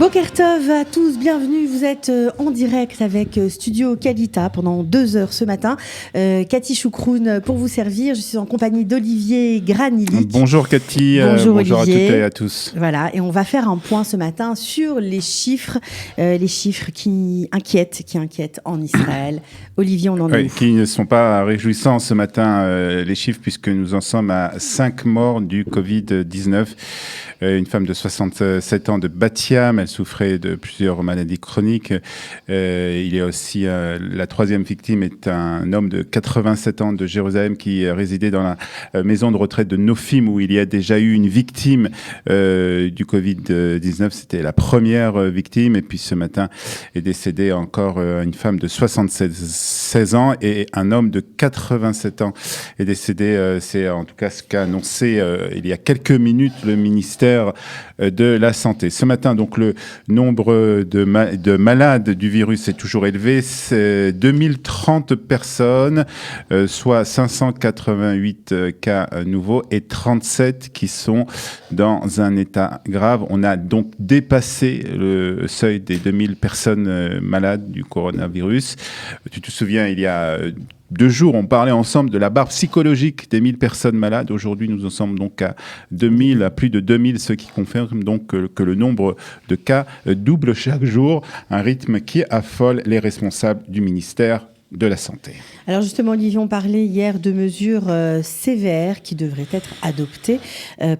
Boker Tov à tous, bienvenue. Vous êtes en direct avec Studio Kalita pendant 2 heures ce matin. Cathy Choukroun pour vous servir. Je suis en compagnie d'Olivier Granilic. Bonjour Cathy, bonjour Olivier. À toutes et à tous. Voilà, et on va faire un point ce matin sur les chiffres qui inquiètent en Israël. Olivier, on en est où ? Qui ne sont pas réjouissants ce matin, les chiffres, puisque nous en sommes à 5 morts du Covid-19. Une femme de 67 ans de Bat-Yam, elle souffrait de plusieurs maladies chroniques. Il y a aussi la troisième victime est un homme de 87 ans de Jérusalem qui résidait dans la maison de retraite de Nofim, où il y a déjà eu une victime du Covid-19. C'était la première victime. Et puis ce matin est décédée encore une femme de 76 ans et un homme de 87 ans est décédé. C'est en tout cas ce qu'a annoncé il y a quelques minutes le ministère de la Santé. Ce matin, donc, le nombre de malades du virus est toujours élevé. C'est 2030 personnes, soit 588 cas nouveaux et 37 qui sont dans un état grave. On a donc dépassé le seuil des 2000 personnes malades du coronavirus. Tu te souviens, il y a 2 jours, on parlait ensemble de la barre psychologique des 1000 personnes malades. Aujourd'hui, nous en sommes donc à plus de 2000, ce qui confirme donc que le nombre de cas double chaque jour, un rythme qui affole les responsables du ministère de la Santé. Alors justement, Olivier, on parlait hier de mesures sévères qui devraient être adoptées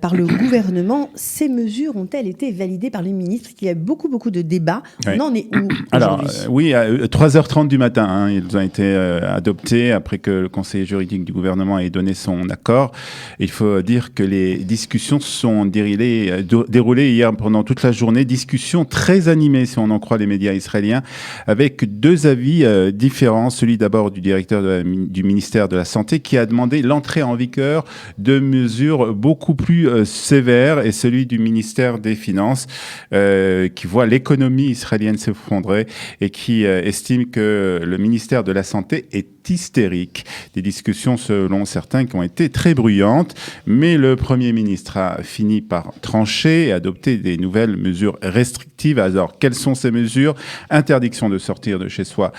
par le gouvernement. Ces mesures ont-elles été validées par le ministre ? Il y a beaucoup de débats. Oui. On en est où Alors, aujourd'hui ? oui, à 3h30 du matin, ils ont été adoptés après que le conseiller juridique du gouvernement ait donné son accord. Il faut dire que les discussions sont déroulées hier pendant toute la journée. Discussions très animées, si on en croit les médias israéliens, avec 2 avis différents. Celui d'abord du directeur du ministère de la Santé qui a demandé l'entrée en vigueur de mesures beaucoup plus sévères, et celui du ministère des Finances qui voit l'économie israélienne s'effondrer et qui estime que le ministère de la Santé est hystérique. Des discussions, selon certains, qui ont été très bruyantes, mais le Premier ministre a fini par trancher et adopter des nouvelles mesures restrictives. Alors, quelles sont ces mesures ? Interdiction de sortir de chez soi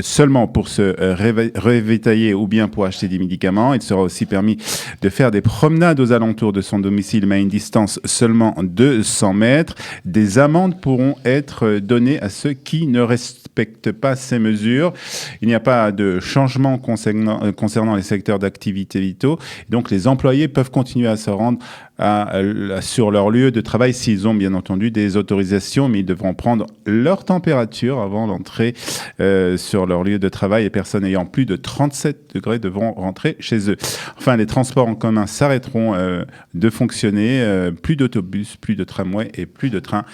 seulement pour se ravitailler ou bien pour acheter des médicaments. Il sera aussi permis de faire des promenades aux alentours de son domicile, mais à une distance seulement de 100 mètres. Des amendes pourront être données à ceux qui ne respectent pas ces mesures. Il n'y a pas de changement concernant les secteurs d'activité vitaux. Donc, les employés peuvent continuer à se rendre sur leur lieu de travail s'ils ont bien entendu des autorisations, mais ils devront prendre leur température avant d'entrer sur leur lieu de travail. Les personnes ayant plus de 37 degrés devront rentrer chez eux. Enfin, les transports en commun s'arrêteront de fonctionner. Plus d'autobus, plus de tramways et plus de trains.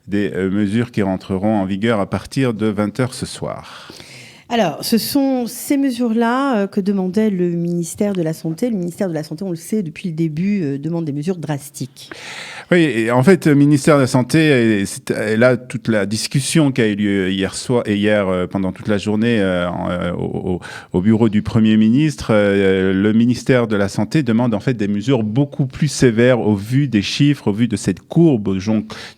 Des mesures qui rentreront en vigueur à partir de 20h ce soir. Alors, ce sont ces mesures-là que demandait le ministère de la Santé. Le ministère de la Santé, on le sait, depuis le début, demande des mesures drastiques. Oui, et en fait, le ministère de la Santé, c'est là toute la discussion qui a eu lieu hier pendant toute la journée au bureau du Premier ministre. Le ministère de la Santé demande en fait des mesures beaucoup plus sévères au vu des chiffres, au vu de cette courbe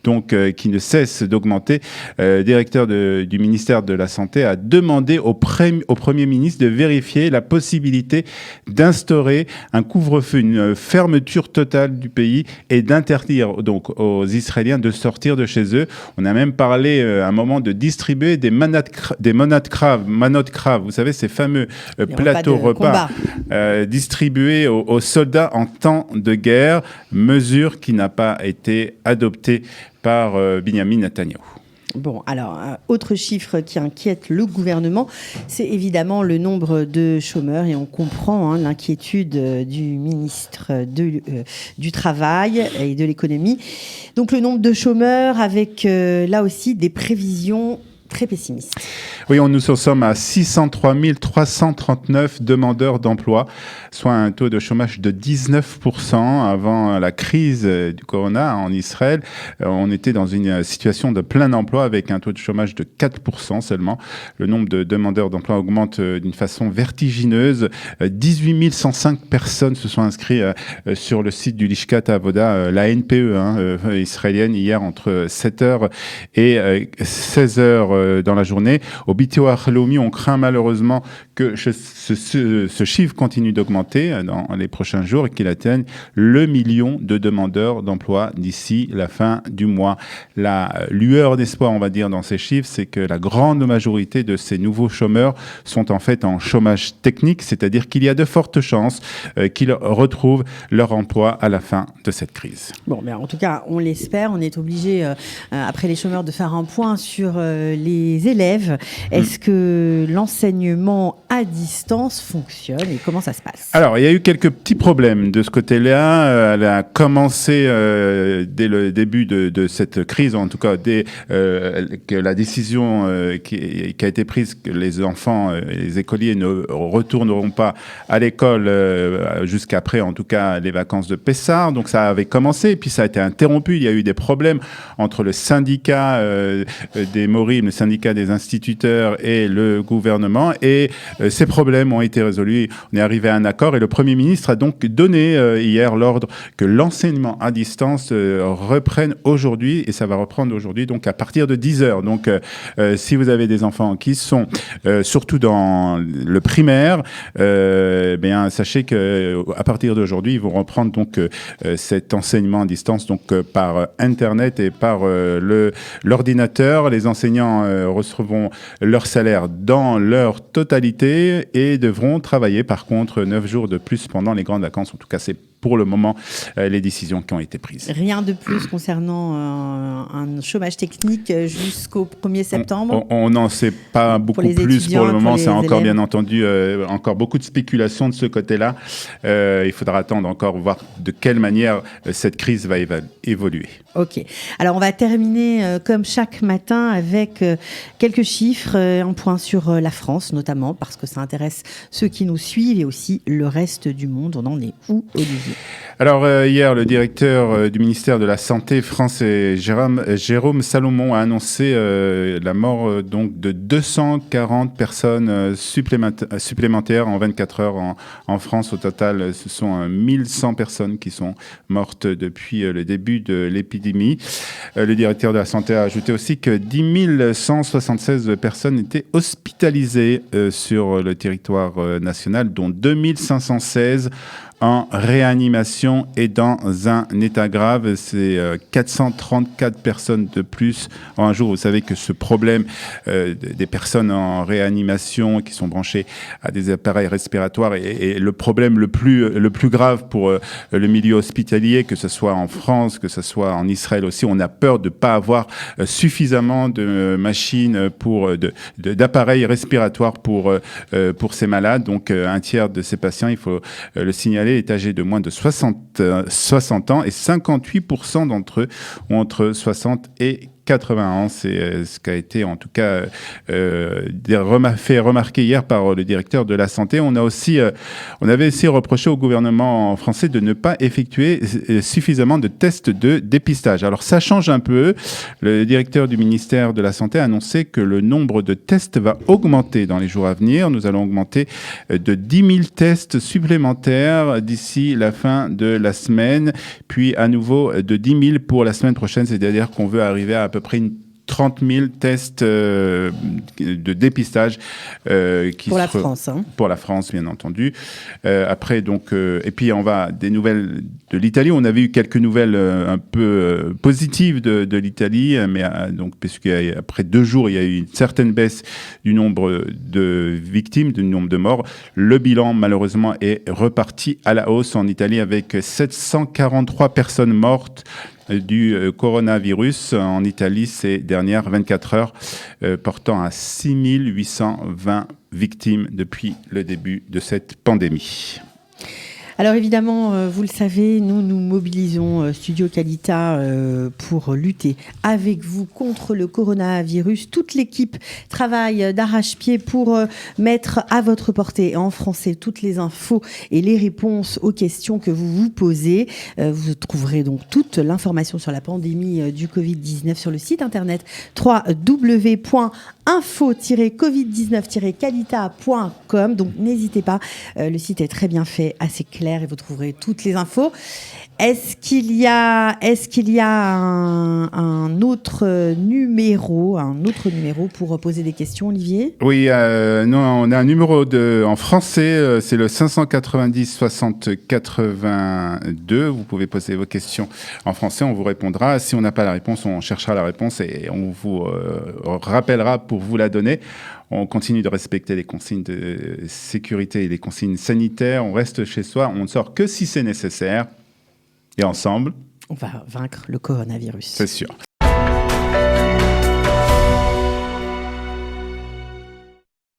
donc qui ne cesse d'augmenter. Le directeur du ministère de la Santé a demandé au Premier ministre de vérifier la possibilité d'instaurer un couvre-feu, une fermeture totale du pays et d'interdire donc aux Israéliens de sortir de chez eux. On a même parlé à un moment de distribuer des manotes krav, vous savez, ces fameux plateaux repas distribués aux soldats en temps de guerre, mesure qui n'a pas été adoptée par Benjamin Netanyahou. Bon, alors, autre chiffre qui inquiète le gouvernement, c'est évidemment le nombre de chômeurs, et on comprend l'inquiétude du ministre du Travail et de l'Économie. Donc, le nombre de chômeurs avec, là aussi, des prévisions très pessimiste. Oui, nous en sommes à 603 339 demandeurs d'emploi, soit un taux de chômage de 19%. Avant la crise du corona en Israël, on était dans une situation de plein emploi avec un taux de chômage de 4% seulement. Le nombre de demandeurs d'emploi augmente d'une façon vertigineuse. 18 105 personnes se sont inscrites sur le site du Lishkat Avoda, la NPE israélienne, hier entre 7h et 16h dans la journée. Au Bitoach Leumi, on craint malheureusement que ce chiffre continue d'augmenter dans les prochains jours et qu'il atteigne le million de demandeurs d'emploi d'ici la fin du mois. La lueur d'espoir, on va dire, dans ces chiffres, c'est que la grande majorité de ces nouveaux chômeurs sont en fait en chômage technique, c'est-à-dire qu'il y a de fortes chances qu'ils retrouvent leur emploi à la fin de cette crise. Bon, mais en tout cas, on l'espère. On est obligé, après les chômeurs, de faire un point sur les élèves. Est-ce que l'enseignement à distance fonctionne et comment ça se passe? Alors, il y a eu quelques petits problèmes de ce côté-là. Elle a commencé dès le début de cette crise, en tout cas dès que la décision qui a été prise que les enfants et les écoliers ne retourneront pas à l'école jusqu'après, en tout cas, les vacances de Pessah. Donc, ça avait commencé, et puis ça a été interrompu. Il y a eu des problèmes entre le syndicat des Morim, le syndicat des instituteurs et le gouvernement, et ces problèmes ont été résolus. On est arrivé à un accord et le Premier ministre a donc donné hier l'ordre que l'enseignement à distance reprenne aujourd'hui, et ça va reprendre aujourd'hui donc à partir de 10h. Donc si vous avez des enfants qui sont surtout dans le primaire, bien sachez que à partir d'aujourd'hui ils vont reprendre donc cet enseignement à distance donc par internet et par l'ordinateur. Les enseignants recevront leur salaire dans leur totalité et devront travailler par contre 9 jours de plus pendant les grandes vacances. En tout cas, c'est pour le moment les décisions qui ont été prises. Rien de plus concernant un chômage technique jusqu'au 1er septembre? On n'en sait pas beaucoup plus pour le moment. C'est encore bien entendu encore beaucoup de spéculations de ce côté-là. Il faudra attendre encore voir de quelle manière cette crise va évoluer. Ok. Alors on va terminer comme chaque matin avec quelques chiffres, un point sur la France notamment parce que ça intéresse ceux qui nous suivent et aussi le reste du monde. On en est où, Olivier? Alors hier, le directeur du ministère de la Santé français, Jérôme Salomon, a annoncé la mort donc de 240 personnes supplémentaires en 24 heures en France. Au total, ce sont 1100 personnes qui sont mortes depuis le début de l'épidémie. Le directeur de la Santé a ajouté aussi que 10 176 personnes étaient hospitalisées sur le territoire national, dont 2516 en réanimation et dans un état grave. C'est 434 personnes de plus en un jour. Vous savez que ce problème des personnes en réanimation qui sont branchées à des appareils respiratoires est le problème le plus grave pour le milieu hospitalier, que ce soit en France, que ce soit en Israël aussi. On a peur de ne pas avoir suffisamment de machines d'appareils respiratoires pour ces malades. Donc un tiers de ces patients, il faut le signaler, est âgé de moins de 60 ans et 58% d'entre eux ont entre 60 et 80 ans. C'est ce qui a été en tout cas fait remarquer hier par le directeur de la Santé. On avait aussi reproché au gouvernement français de ne pas effectuer suffisamment de tests de dépistage. Alors ça change un peu. Le directeur du ministère de la Santé a annoncé que le nombre de tests va augmenter dans les jours à venir. Nous allons augmenter de 10 000 tests supplémentaires d'ici la fin de la semaine, puis à nouveau de 10 000 pour la semaine prochaine. C'est-à-dire qu'on veut arriver à peu près une 30 000 tests de dépistage pour la France, hein. Pour la France, bien entendu. Après, donc, et puis on va des nouvelles de l'Italie. On avait eu quelques nouvelles un peu positives de l'Italie, mais donc puisqu'après 2 jours, il y a eu une certaine baisse du nombre de victimes, du nombre de morts. Le bilan, malheureusement, est reparti à la hausse en Italie avec 743 personnes mortes du coronavirus en Italie ces dernières 24 heures, portant à 6 820 victimes depuis le début de cette pandémie. Alors évidemment, vous le savez, nous mobilisons Studio Qualita pour lutter avec vous contre le coronavirus. Toute l'équipe travaille d'arrache-pied pour mettre à votre portée en français toutes les infos et les réponses aux questions que vous vous posez. Vous trouverez donc toute l'information sur la pandémie du Covid-19 sur le site internet www.info-covid19-qualita.com. Donc n'hésitez pas, le site est très bien fait, assez clair et vous trouverez toutes les infos. Est-ce qu'il y a un autre numéro pour poser des questions, Olivier ? Oui, non, on a un numéro en français, c'est le 590 60 82. Vous pouvez poser vos questions en français, on vous répondra. Si on n'a pas la réponse, on cherchera la réponse et on vous rappellera pour vous la donner. On continue de respecter les consignes de sécurité et les consignes sanitaires. On reste chez soi, on ne sort que si c'est nécessaire. Et ensemble, on va vaincre le coronavirus. C'est sûr.